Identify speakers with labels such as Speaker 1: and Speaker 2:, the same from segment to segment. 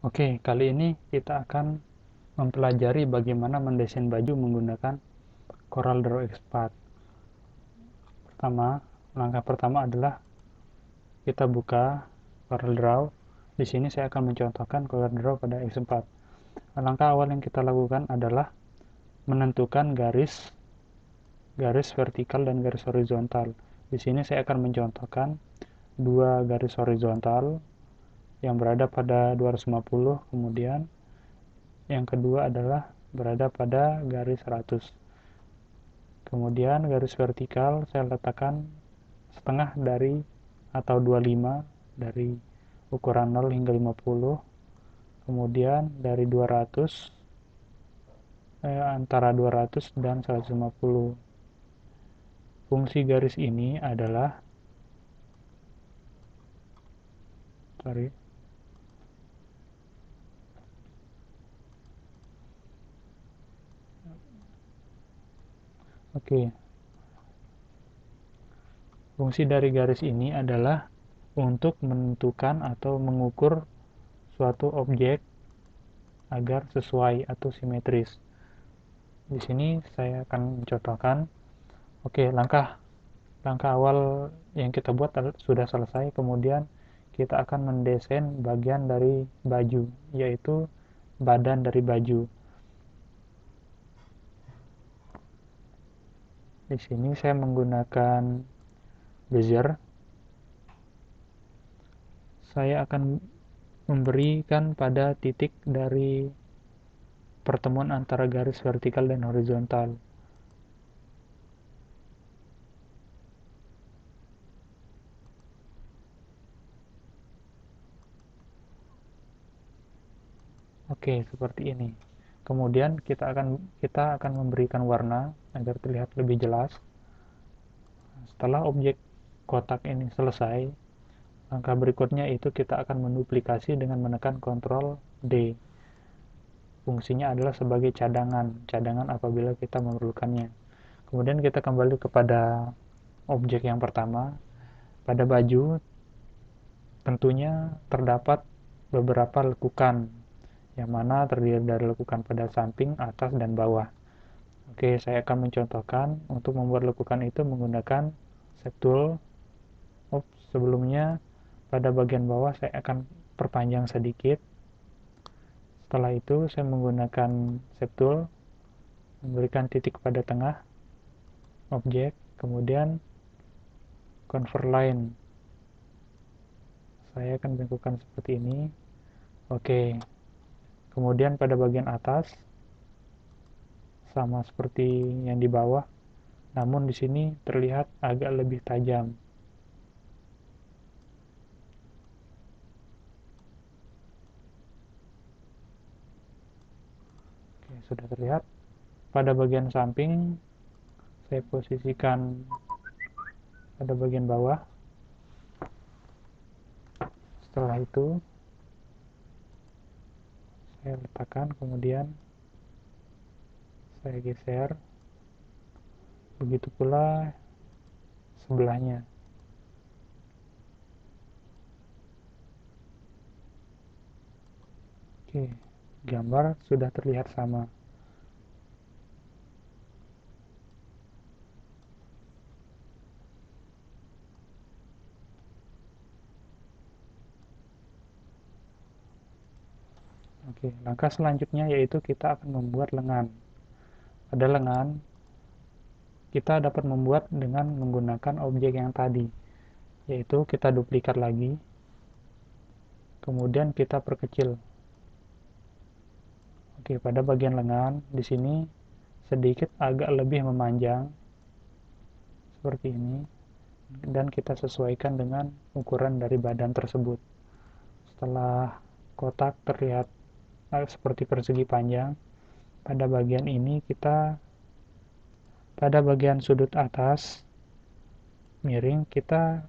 Speaker 1: Oke, kali ini kita akan mempelajari bagaimana mendesain baju menggunakan CorelDRAW X4. Langkah pertama adalah kita buka CorelDRAW. Di sini saya akan mencontohkan CorelDRAW pada X4. Langkah awal yang kita lakukan adalah menentukan garis vertikal dan garis horizontal. Di sini saya akan mencontohkan dua garis horizontal yang berada pada 250, kemudian yang kedua adalah berada pada garis 100. Kemudian garis vertikal saya letakkan setengah dari atau 25 dari ukuran 0 hingga 50. Kemudian dari 200 antara 200 dan 150. Fungsi garis ini adalah Oke. Fungsi dari garis ini adalah untuk menentukan atau mengukur suatu objek agar sesuai atau simetris. Di sini saya akan mencontohkan. Oke, langkah awal yang kita buat sudah selesai. Kemudian kita akan mendesain bagian dari baju, yaitu badan dari baju. Di sini saya menggunakan bezier. Saya akan memberikan pada titik dari pertemuan antara garis vertikal dan horizontal. Oke, seperti ini. Kemudian kita akan memberikan warna agar terlihat lebih jelas. Setelah objek kotak ini selesai, langkah berikutnya itu kita akan menduplikasi dengan menekan Ctrl D. Fungsinya adalah sebagai cadangan apabila kita memerlukannya. Kemudian kita kembali kepada objek yang pertama. Pada baju tentunya terdapat beberapa lekukan, yang mana terdiri dari lekukan pada samping, atas, dan bawah. Oke, saya akan mencontohkan untuk membuat lekukan itu menggunakan Shape Tool. Sebelumnya pada bagian bawah saya akan perpanjang sedikit. Setelah itu saya menggunakan Shape Tool, memberikan titik pada tengah objek, kemudian Convert Line. Saya akan lakukan seperti ini. Oke, kemudian pada bagian atas sama seperti yang di bawah, namun di sini terlihat agak lebih tajam. Oke, sudah terlihat. Pada bagian samping saya posisikan pada bagian bawah. Setelah itu saya letakkan, kemudian saya geser. Begitu pula sebelahnya. Oke, gambar sudah terlihat sama. Oke, langkah selanjutnya yaitu kita akan membuat lengan. Pada lengan kita dapat membuat dengan menggunakan objek yang tadi, yaitu kita duplikat lagi, kemudian kita perkecil. Oke, pada bagian lengan di sini sedikit agak lebih memanjang seperti ini, dan kita sesuaikan dengan ukuran dari badan tersebut. Setelah kotak terlihat seperti persegi panjang, pada bagian ini pada bagian sudut atas miring kita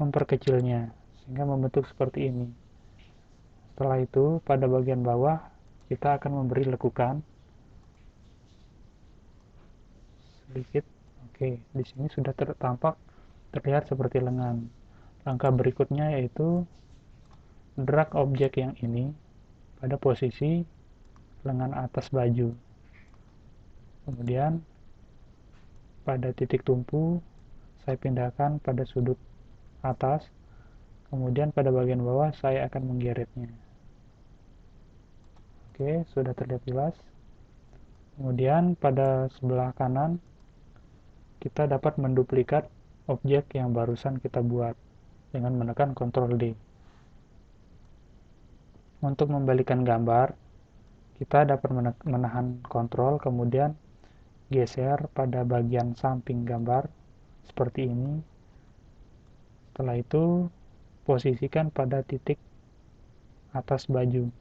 Speaker 1: memperkecilnya sehingga membentuk seperti ini. Setelah itu pada bagian bawah kita akan memberi lekukan sedikit. Oke, di sini sudah terlihat seperti lengan. Langkah berikutnya yaitu drag objek yang ini pada posisi lengan atas baju. Kemudian pada titik tumpu saya pindahkan pada sudut atas, kemudian pada bagian bawah saya akan menggeretnya. Oke, sudah terlihat jelas. Kemudian pada sebelah kanan kita dapat menduplikat objek yang barusan kita buat dengan menekan Ctrl D. Untuk membalikan gambar, kita dapat menahan Ctrl, kemudian geser pada bagian samping gambar seperti ini. Setelah itu posisikan pada titik atas baju.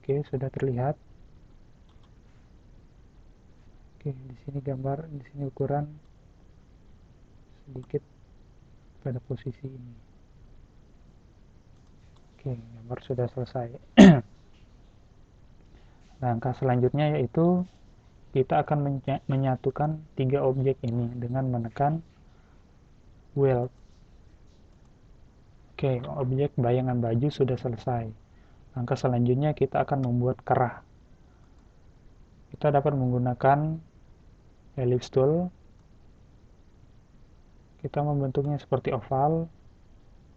Speaker 1: Oke, sudah terlihat. Oke, di sini gambar, di sini ukuran sedikit pada posisi ini. Oke, gambar sudah selesai. Langkah selanjutnya yaitu kita akan menyatukan 3 objek ini dengan menekan weld. Oke, objek bayangan baju sudah selesai. Langkah selanjutnya kita akan membuat kerah. Kita dapat menggunakan ellipse tool. Kita membentuknya seperti oval,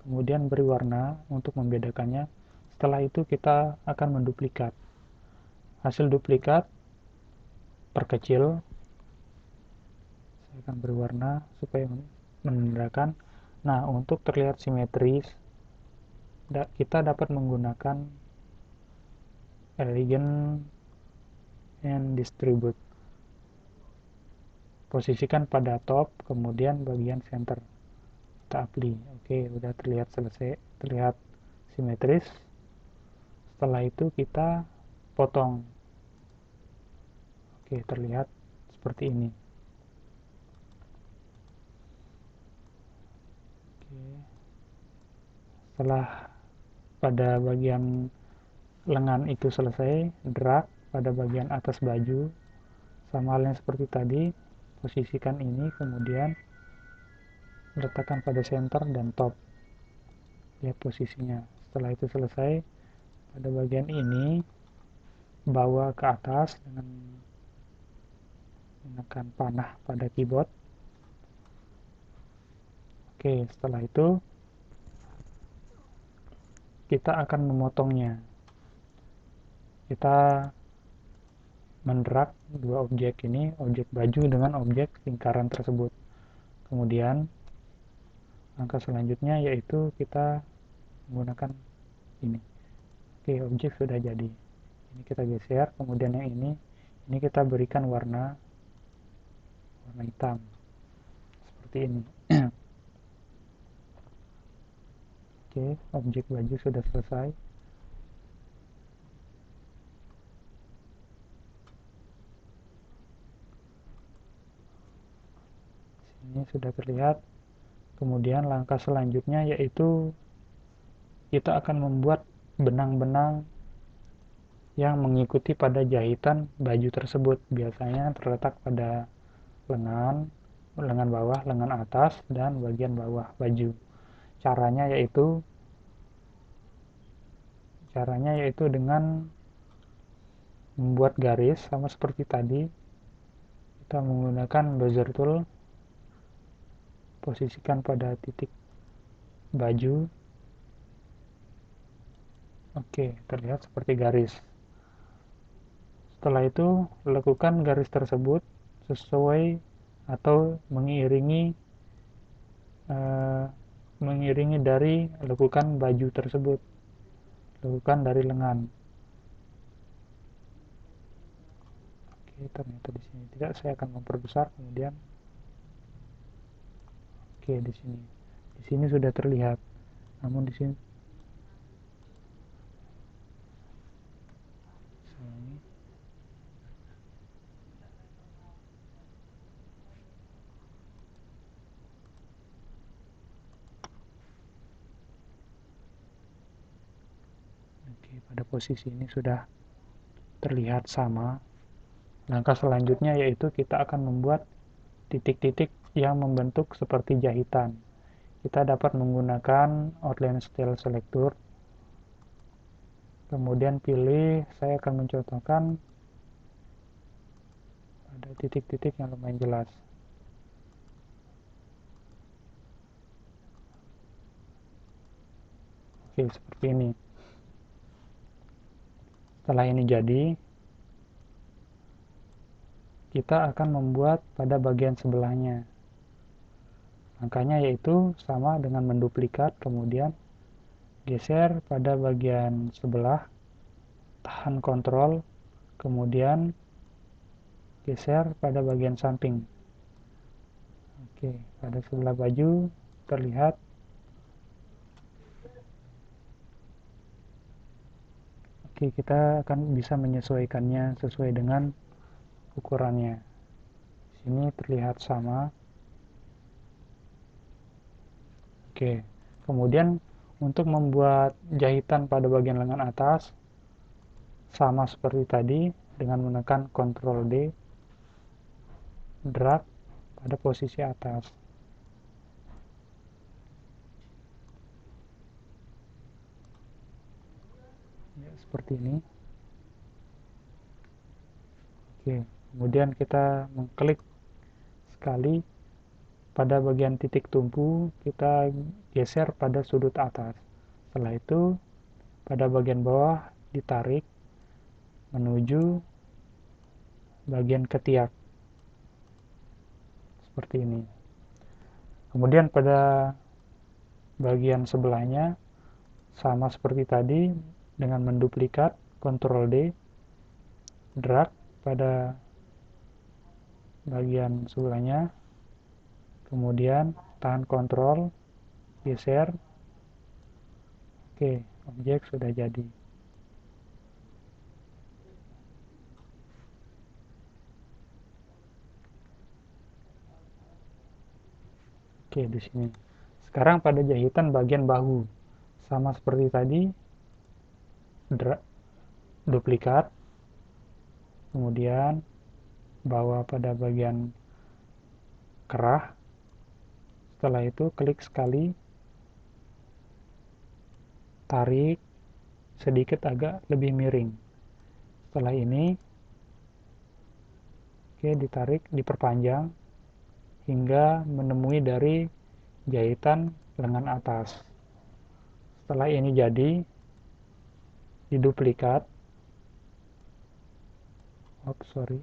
Speaker 1: kemudian beri warna untuk membedakannya. Setelah itu kita akan menduplikat. Hasil duplikat perkecil. Saya akan beri warna supaya menandakan. Nah, untuk terlihat simetris, kita dapat menggunakan elegant and distribute. Posisikan pada top, kemudian bagian center. Kita apply. Oke, udah terlihat selesai, terlihat simetris. Setelah itu kita potong. Oke, terlihat seperti ini. Oke. Setelah pada bagian lengan itu selesai, drag pada bagian atas baju, sama halnya seperti tadi, posisikan ini, kemudian letakkan pada center dan top. Lihat posisinya. Setelah itu selesai, pada bagian ini bawa ke atas dengan menekan panah pada keyboard. Oke, setelah itu kita akan memotongnya. Kita mendrag 2 objek ini, objek baju dengan objek lingkaran tersebut. Kemudian langkah selanjutnya yaitu kita menggunakan ini. Oke, objek sudah jadi. Ini kita geser, kemudian yang ini kita berikan warna hitam seperti ini. Oke, objek baju sudah selesai. Ini sudah terlihat. Kemudian langkah selanjutnya yaitu kita akan membuat benang-benang yang mengikuti pada jahitan baju tersebut. Biasanya terletak pada lengan bawah, lengan atas, dan bagian bawah baju. Caranya yaitu dengan membuat garis sama seperti tadi. Kita menggunakan bezier tool, posisikan pada titik baju. Oke, terlihat seperti garis. Setelah itu lakukan garis tersebut sesuai atau mengiringi dari lekukan baju tersebut, lekukan dari lengan. Oke, ternyata di sini tidak, saya akan memperbesar. Kemudian oke, di sini sudah terlihat, namun di sini pada posisi ini sudah terlihat sama. Langkah selanjutnya yaitu kita akan membuat titik-titik yang membentuk seperti jahitan. kita dapat menggunakan outline style selector. Kemudian pilih, saya akan mencontohkan ada titik-titik yang lumayan jelas. Oke, seperti ini. Setelah ini jadi, kita akan membuat pada bagian sebelahnya. Langkahnya yaitu sama dengan menduplikat, kemudian geser pada bagian sebelah, tahan kontrol, kemudian geser pada bagian samping. Oke, pada sebelah baju terlihat. Oke, kita akan bisa menyesuaikannya sesuai dengan ukurannya. Sini terlihat sama. Oke, kemudian untuk membuat jahitan pada bagian lengan atas, sama seperti tadi, dengan menekan Ctrl D, drag pada posisi atas. Ya, seperti ini. Oke, kemudian kita mengklik sekali pada bagian titik tumpu, kita geser pada sudut atas. Setelah itu, pada bagian bawah ditarik menuju bagian ketiak. Seperti ini. Kemudian pada bagian sebelahnya, sama seperti tadi, dengan menduplikat, Ctrl D, drag pada bagian sebelahnya, kemudian tahan kontrol, geser. Oke, objek sudah jadi. Oke, di sini. Sekarang pada jahitan bagian bahu, sama seperti tadi, duplikat, kemudian bawa pada bagian kerah. Setelah itu klik sekali, tarik sedikit agak lebih miring. Setelah ini, oke, ditarik, diperpanjang hingga menemui dari jahitan lengan atas. Setelah ini jadi, diduplikat. Sorry.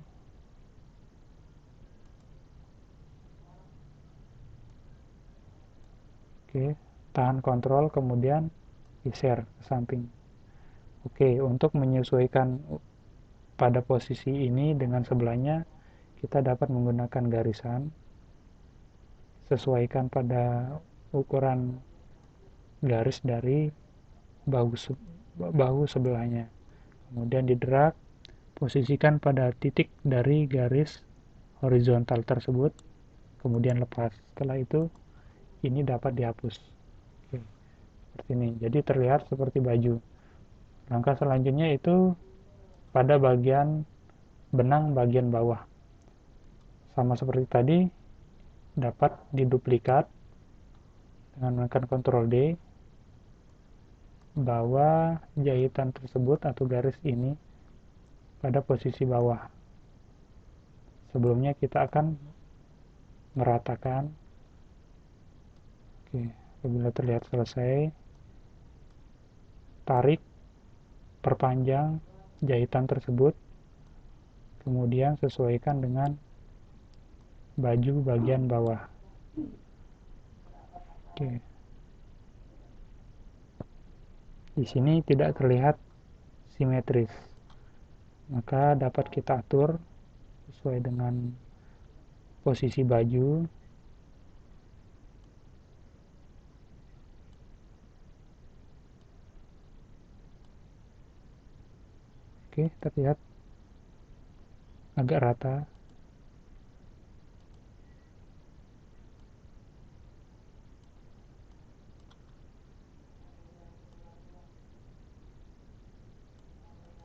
Speaker 1: Oke, tahan kontrol, kemudian geser ke samping. Oke, untuk menyesuaikan pada posisi ini dengan sebelahnya, kita dapat menggunakan garisan. Sesuaikan pada ukuran garis dari bahu sebelahnya. Kemudian didrag, posisikan pada titik dari garis horizontal tersebut, kemudian lepas. Setelah itu, ini dapat dihapus. Oke, seperti ini. Jadi terlihat seperti baju. Langkah selanjutnya itu pada bagian benang bagian bawah. Sama seperti tadi, dapat diduplikat dengan menekan Ctrl D, bawa jahitan tersebut atau garis ini pada posisi bawah. Sebelumnya kita akan meratakan. Oke, apabila terlihat selesai, tarik, perpanjang jahitan tersebut, kemudian sesuaikan dengan baju bagian bawah. Oke. Di sini tidak terlihat simetris, maka dapat kita atur sesuai dengan posisi baju. Oke, terlihat agak rata.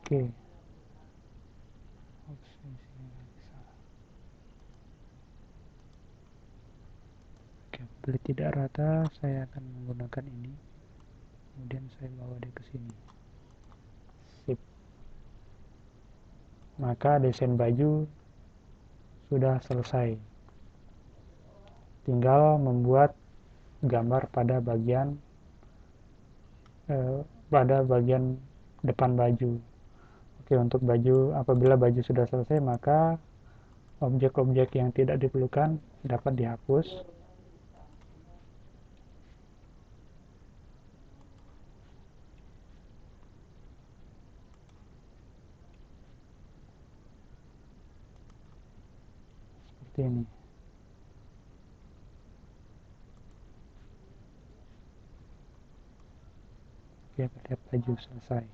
Speaker 1: Oke. Oke, boleh tidak tidak rata, saya akan menggunakan ini, kemudian saya bawa dia ke sini. Sip. Maka desain baju sudah selesai. Tinggal membuat gambar pada bagian depan baju. Oke, untuk baju, apabila baju sudah selesai, maka objek-objek yang tidak diperlukan dapat dihapus. Seperti ini. Oke, lihat baju selesai.